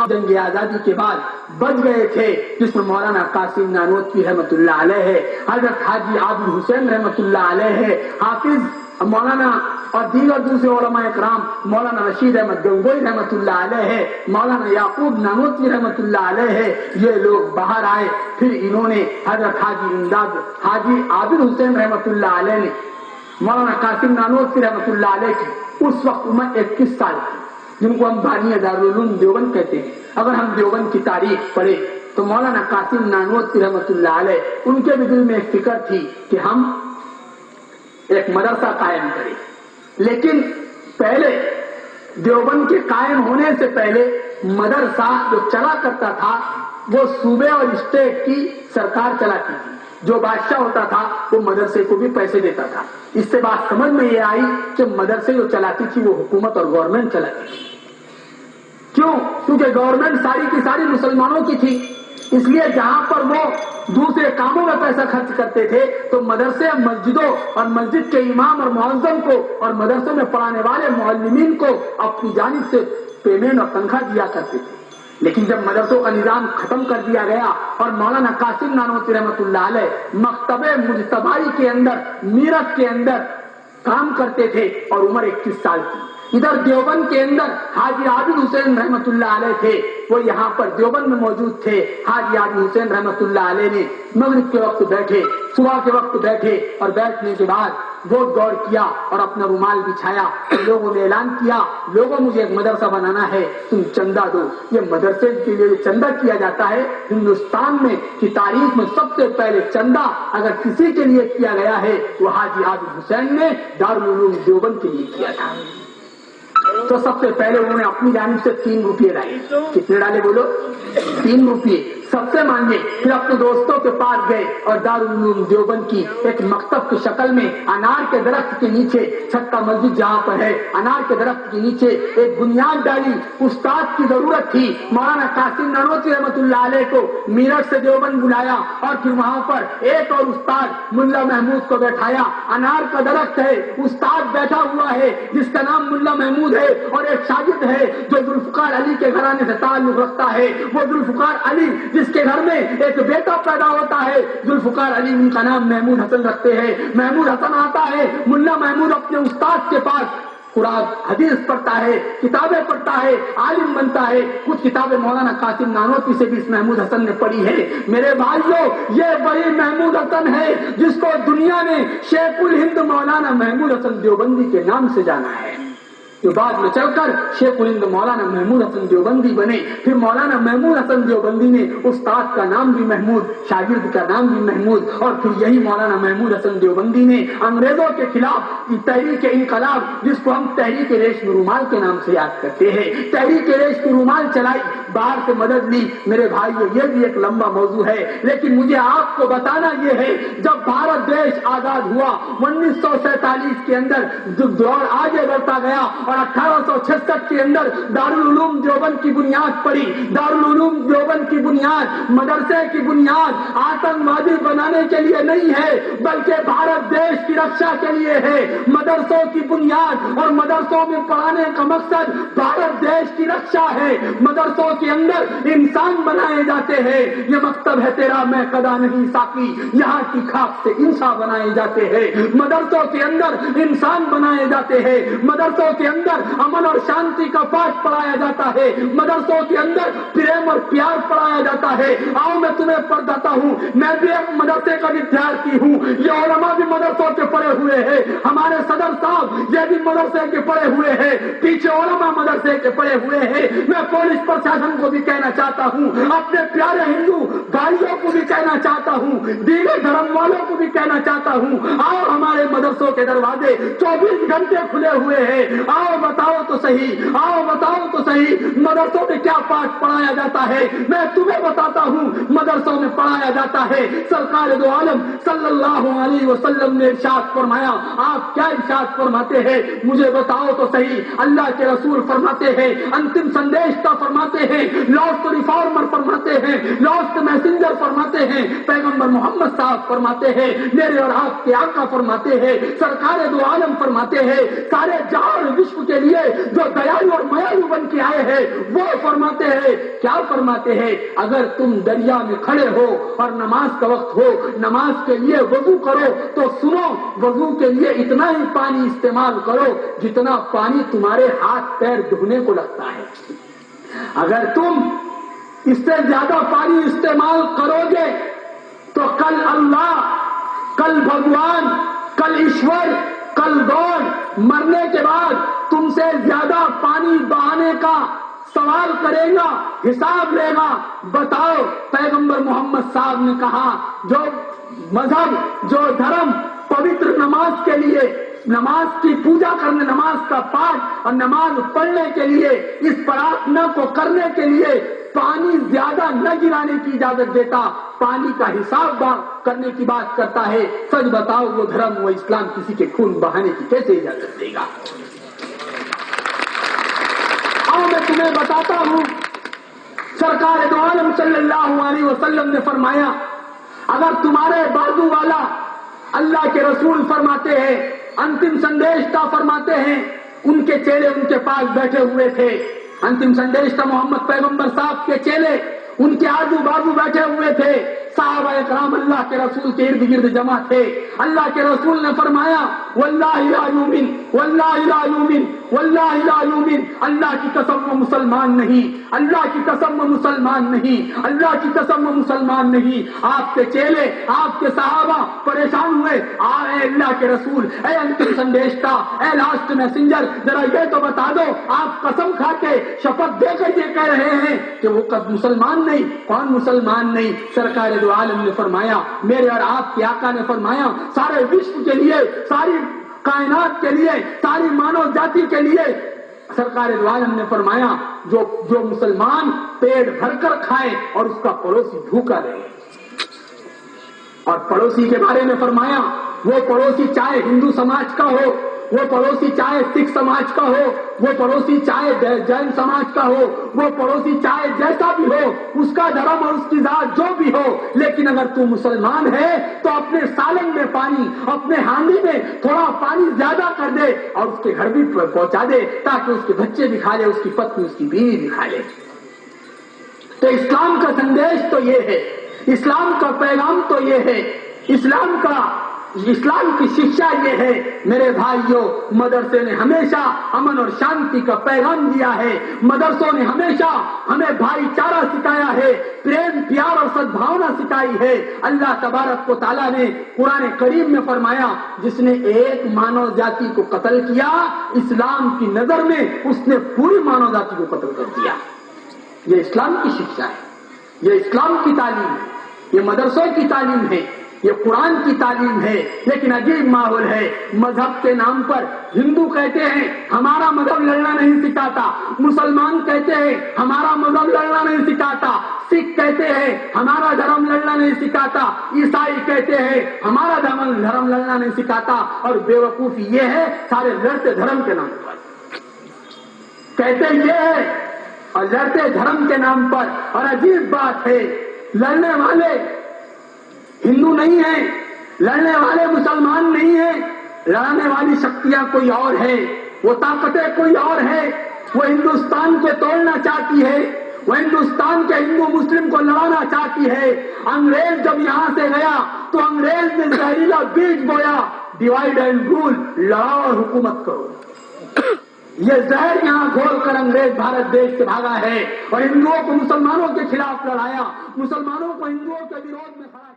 جنگ آزادی کے بعد بچ گئے تھے، جس میں مولانا قاسم نانوتوی رحمۃ اللہ علیہ ہے، حضرت حاجی عابد حسین رحمۃ اللہ علیہ ہے، حافظ مولانا اور دیگر دوسرے علماء اکرام، مولانا رشید احمد گنگوئی رحمۃ اللہ علیہ ہے، مولانا یعقوب نانوتوی رحمۃ اللہ علیہ ہے، یہ لوگ باہر آئے۔ پھر انہوں نے حضرت حاجی عابد حسین رحمۃ اللہ علیہ نے مولانا قاسم نانوتوی رحمۃ اللہ علیہ کی اس وقت عمر 21 سال کی، جن کو ہم بانی دارالعلوم دیوبند کہتے ہیں۔ اگر ہم دیوبند کی تاریخ پڑھیں تو مولانا قاسم نانوتوی رحمۃ اللہ علیہ، ان کے بھی دل میں ایک فکر تھی کہ ہم ایک مدرسہ قائم کریں، لیکن پہلے دیوبند کے قائم ہونے سے پہلے مدرسہ جو چلا کرتا تھا وہ صوبے اور اسٹیٹ کی سرکار چلاتی تھی، جو بادشاہ ہوتا تھا وہ مدرسے کو بھی پیسے دیتا تھا۔ اس سے بات سمجھ میں یہ آئی کہ مدرسے جو چلاتی تھی وہ حکومت اور گورنمنٹ چلاتی تھی۔ کیوں؟ کیونکہ گورنمنٹ ساری کی ساری مسلمانوں کی تھی، اس لیے جہاں پر وہ دوسرے کاموں میں پیسہ خرچ کرتے تھے تو مدرسے مسجدوں اور مسجد کے امام اور معظم کو اور مدرسوں میں پڑھانے والے معلمین کو اپنی جانب سے پیمنٹ اور تنخواہ دیا کرتے تھے۔ لیکن جب مدرسوں کا نظام ختم کر دیا گیا اور مولانا قاسم نانوتوی رحمۃ اللہ علیہ مکتب مجتبی کے اندر میرٹھ کے اندر کام کرتے تھے اور عمر 21 سال کی، ادھر دیوبند کے اندر حاجی عابد حسین رحمۃ اللہ علیہ تھے، وہ یہاں پر دیوبند میں موجود تھے۔ حاجی عابد حسین رحمۃ اللہ علیہ نے مغرب کے وقت بیٹھے، صبح کے وقت بیٹھے اور بیٹھنے کے بعد گوٹ گور کیا اور اپنا رومال بچھایا، لوگوں نے اعلان کیا، لوگوں مجھے ایک مدرسہ بنانا ہے، تم چندہ دو۔ یہ مدرسے کے لیے چندہ کیا جاتا ہے۔ ہندوستان میں کی تاریخ میں سب سے پہلے چندہ اگر کسی کے لیے کیا گیا ہے وہ حاجی عابد حسین نے دارالعلوم دیوبند کے لیے کیا تھا۔ تو سب سے پہلے انہوں نے اپنی جانب سے 3 روپے ڈالے۔ کتنے ڈالے بولو؟ 3 روپے سب سے مانگے، پھر اپنے دوستوں کے پاس گئے اور دارالعلوم دیوبند کی ایک مکتب کی شکل میں انار کے درخت کے نیچے، چھتا مسجد جہاں پر ہے، انار کے درخت کے نیچے ایک بنیاد ڈالی۔ استاد کی ضرورت تھی، مولانا قاسم نانوتوی رحمۃ اللہ علیہ کو میرٹھ سے دیوبند بلایا اور پھر وہاں پر ایک اور استاد ملا محمود کو بیٹھایا۔ انار کا درخت ہے، استاد بیٹھا ہوا ہے جس کا نام ملا محمود ہے، اور ایک شاگرد ہے جو ذوالفقار علی کے گھرانے سے تعلق رکھتا ہے۔ وہ ذوالفقار علی جس کے گھر میں ایک بیٹا پیدا ہوتا ہے، ذوالفقار علی ان کا نام محمود حسن رکھتے ہیں۔ محمود حسن آتا ہے، ملا محمود اپنے استاد کے پاس قرآن حدیث پڑھتا ہے، کتابیں پڑھتا ہے، عالم بنتا ہے۔ کچھ کتابیں مولانا قاسم نانوتوی سے بھی اس محمود حسن نے پڑھی ہے۔ میرے بھائیوں، یہ وہی محمود حسن ہے جس کو دنیا نے شیخ الہند مولانا محمود حسن دیوبندی کے نام سے جانا ہے، جو بعد میں چل کر شیخ الہند مولانا محمود حسن دیوبندی بنے۔ پھر مولانا محمود حسن دیوبندی نے استاد کا نام بھی محمود، شاگرد کا نام بھی محمود، اور پھر یہی مولانا محمود حسن دیوبندی نے انگریزوں کے خلاف تحریک انقلاب، جس کو ہم تحریک ریشم رومال کے نام سے یاد کرتے ہیں، تحریک ریشم رومال چلائی، باہر سے مدد لی۔ میرے بھائیو، یہ بھی ایک لمبا موضوع ہے، لیکن مجھے آپ کو بتانا یہ ہے، جب بھارت دیش آزاد ہوا 1947 کے اندر جو دور آگے بڑھتا گیا اور 1866 کے اندر دارالعلوم دیوبند کی بنیاد پڑی۔ دارالعلوم دیوبند کی بنیاد مدرسے کی بنیاد آتنکوادی بنانے کے لیے نہیں ہے، بلکہ بھارت دیش کی رکشا کے لیے ہے۔ مدرسوں کی بنیاد اور مدرسوں میں پڑھانے کا مقصد بھارت دیش کی رکشا ہے۔ مدرسوں کے اندر انسان بنائے جاتے ہیں۔ یہ مکتب ہے تیرا میں قدا نہیں ساقی، یہاں کی خاک سے انسان بنائے جاتے ہیں۔ مدرسوں کے اندر انسان بنائے جاتے ہیں۔ مدرسوں کے اندر امن اور شانتی کا پاٹ پڑھایا جاتا ہے۔ مدرسوں کے اندر پریم اور پیار پڑھایا جاتا ہے۔ آؤ میں تمہیں پڑھاتا ہوں، میں بھی ایک مدرسے کا ودیارتھی ہوں، یہ علماء بھی مدرسوں کے پڑھے ہوئے ہیں، ہمارے صدر صاحب یہ بھی مدرسے کے پڑھے ہوئے ہیں، پیچھے علماء مدرسے کے پڑھے ہوئے ہیں۔ میں پولیس پرشاسن کو بھی کہنا چاہتا ہوں، اپنے پیارے ہندو بھائیوں کو بھی کہنا چاہتا ہوں، دیگر دھرم والوں کو بھی کہنا چاہتا ہوں، آؤ ہمارے مدرسوں کے دروازے 24 گھنٹے کھلے ہوئے ہیں، آؤ بتاؤ تو صحیح، آؤ بتاؤ تو صحیح، مدرسوں میں کیا پاٹ پڑھایا جاتا ہے؟ میں تمہیں بتاتا ہوں، مدرسوں میں پڑھایا جاتا ہے۔ سرکار دو عالم صلی اللہ علیہ وسلم نے ارشاد فرمایا، آپ کیا ارشاد فرماتے ہیں؟ مجھے بتاؤ تو صحیح۔ اللہ کے رسول فرماتے ہیں، انتم سندیش کا فرماتے ہیں، ہیں, لاسٹ ریفارمر فرماتے ہیں, لاسٹ میسنجر فرماتے ہیں, پیغمبر محمد صاحب فرماتے ہیں, میرے اور آپ کے آقا فرماتے ہیں, سرکار دو عالم فرماتے ہیں, سارے جہان وشو کے لیے جو دیالو اور میالو بن کے آئے ہیں وہ فرماتے ہیں, کیا فرماتے ہیں, اگر تم دریا میں کھڑے ہو اور نماز کا وقت ہو, نماز کے لیے وضو کرو تو سنو, وضو کے لیے اتنا ہی پانی استعمال کرو جتنا پانی تمہارے ہاتھ پیر دھونے کو لگتا ہے. اگر تم اس سے زیادہ پانی استعمال کرو گے تو کل اللہ, کل بھگوان, کل ایشور, کل گاڈ مرنے کے بعد تم سے زیادہ پانی بہانے کا سوال کرے گا, حساب لے گا. بتاؤ, پیغمبر محمد صاحب نے کہا جو مذہب, جو دھرم پوتر نماز کے لیے, نماز کی پوجا کرنے, نماز کا پاٹ اور نماز پڑھنے کے لیے, اس پرارتھنا کو کرنے کے لیے پانی زیادہ نہ گرانے کی اجازت دیتا, پانی کا حساب کرنے کی بات کرتا ہے, سچ بتاؤ وہ دھرم, وہ اسلام کسی کے خون بہانے کی کیسے اجازت دے گا؟ آؤ میں تمہیں بتاتا ہوں, سرکار دو عالم صلی اللہ علیہ وسلم نے فرمایا اگر تمہارے بازو والا, اللہ کے رسول فرماتے ہیں, انتم سندیشتا فرماتے ہیں, ان کے چیلے ان کے پاس بیٹھے ہوئے تھے, انتم سندیشتا محمد پیغمبر صاحب کے چیلے ان کے آجو بازو بیٹھے ہوئے تھے, صحابہ اکرام اللہ کے رسول کے ارد گرد جمع تھے. اللہ کے رسول نے فرمایا واللہ لا یؤمن, واللہ لا یؤمن, واللہ لا یؤمن, اللہ کی قسم وہ مسلمان نہیں, اللہ کی قسم وہ مسلمان نہیں, اللہ کی قسم وہ مسلمان نہیں. آپ کے چیلے, آپ کے صحابہ پریشان ہوئے, اے اللہ کے رسول, اے انتم سندیشتا, اے لاسٹ میسنجر, ذرا یہ تو بتا دو, آپ قسم کھا کے شپت دے کر یہ کہہ رہے ہیں کہ وہ مسلمان نہیں, کون مسلمان نہیں؟ سرکار دو عالم نے فرمایا, میرے اور آپ کے آقا نے فرمایا, سارے وشو کے لیے, ساری کائنات کے لیے, ساری مانو جاتی کے لیے سرکار دو عالم نے فرمایا جو مسلمان پیٹ بھر کر کھائے اور اس کا پڑوسی بھوکا رہے. اور پڑوسی کے بارے میں فرمایا وہ پڑوسی چاہے ہندو سماج کا ہو, وہ پڑوسی چاہے سکھ سماج کا ہو, وہ پڑوسی چاہے جین سماج کا ہو, وہ پڑوسی چاہے جیسا بھی ہو, اس کا دھرم اور اس کی ذات جو بھی ہو, لیکن اگر تو مسلمان ہے تو اپنے سالن میں پانی, اپنے ہانڈی میں تھوڑا پانی زیادہ کر دے اور اس کے گھر بھی پہنچا دے تاکہ اس کے بچے بھی کھا لے, اس کی پتنی, اس کی بیوی بھی کھا لے. تو اسلام کا سندیش تو یہ ہے, اسلام کا پیغام تو یہ ہے, اسلام کی شکشا یہ ہے میرے بھائیوں. مدرسے نے ہمیشہ امن اور شانتی کا پیغام دیا ہے, مدرسوں نے ہمیشہ ہمیں بھائی چارہ سکھایا ہے, پریم, پیار اور سدبھاونا سکھائی ہے. اللہ تبارک و تعالیٰ نے قرآن کریم میں فرمایا جس نے ایک مانو جاتی کو قتل کیا, اسلام کی نظر میں اس نے پوری مانو جاتی کو قتل کر دیا. یہ اسلام کی شکشا ہے, یہ اسلام کی تعلیم ہے, یہ مدرسوں کی تعلیم ہے, یہ قرآن کی تعلیم ہے. لیکن عجیب ماحول ہے, مذہب کے نام پر ہندو کہتے ہیں ہمارا مذہب لڑنا نہیں سکھاتا, مسلمان کہتے ہیں ہمارا مذہب لڑنا نہیں سکھاتا, سکھ کہتے ہیں ہمارا دھرم لڑنا نہیں سکھاتا, عیسائی کہتے ہیں ہمارا دھرم لڑنا نہیں سکھاتا. اور بیوقوفی یہ ہے سارے لڑتے دھرم کے نام پر, کہتے یہ ہے اور لڑتے دھرم کے نام پر. اور عجیب بات ہے, لڑنے والے ہندو نہیں ہیں, لڑنے والے مسلمان نہیں ہیں, لڑنے والی شکتیاں کوئی اور ہے, وہ طاقتیں کوئی اور ہے, وہ ہندوستان کو توڑنا چاہتی ہے, وہ ہندوستان کے ہندو مسلم کو لڑانا چاہتی ہے. انگریز جب یہاں سے گیا تو انگریز نے زہریلا بیج بویا, ڈیوائڈ اینڈ رول, لڑاؤ اور حکومت کرو. یہ زہر یہاں گھول کر انگریز بھارت دیش سے بھاگا ہے اور ہندوؤں کو مسلمانوں کے خلاف لڑایا, مسلمانوں کو ہندوؤں کے وروਧ میں کھڑا